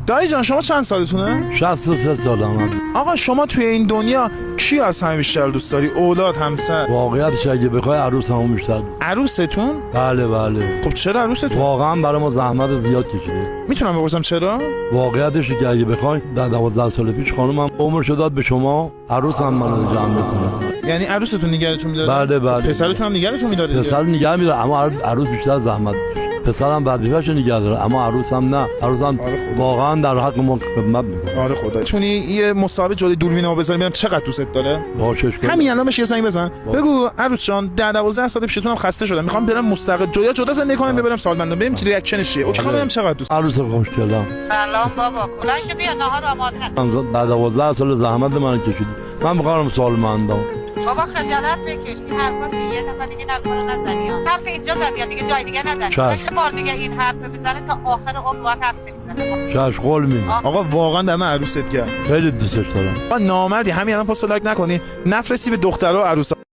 دایی جان شما چند سالتونه؟ 63 سالم. آقا شما توی این دنیا کی از همه بیشتر دوست داری؟ اولاد، همسر؟ واقعیتش اگه بخوای عروسمو بیشتر دوست. عروستون؟ بله بله. خب چرا عروستون؟ واقعا برای ما زحمت زیاد کشیده. میتونم بپرسم چرا؟ واقعیتش که اگه بخوای در 12 سال پیش خانومم عمرش داد به شما، عروسم منو جمع میکنه. یعنی عروستون نگهتون میداره؟ بله بله. پسرتون هم نگهتون میداره؟ پسر نگه میداره اما عروس بیشتر زحمت. پسرم وظیفه‌ش نگه داره اما عروسم نه. عروسم واقعا در حق ما خدمت میکنه. آره خدا. تونی یه مصاحبه جلوی دوربینمو بذاریم ببینم چقدر دوست داره؟ باشش کن. همین الان بهش یه زنگ بزن. بگو عروس جان 12 سال پیشتونم خسته شدم. میخوام برم مستقل جدا زندگی کنم ببرم سالمندان ببینیم چه ریاکشنش چیه. اوکی ببینم چقدر دوست. عروس خوشگلم. سلام بابا کلاشو بیا نهار آماده هست. در 12 سال زحمت من کشیدی. من میخوام سالمندان. بابا خجالت بکش این حرفا که یه دفعه دیگه نکنه نزنی حرف اینجا زدی دیگه جای دیگه نزنی چه بار دیگه این حرف بزنه تا آخر عمر باید حرف بزنه شش قول میدم. آقا واقعا دم عروست گرم. خیلی دوستش دارم. نامردی همین الان پست لایک نکنی نفرستی به دخترها و عروسا.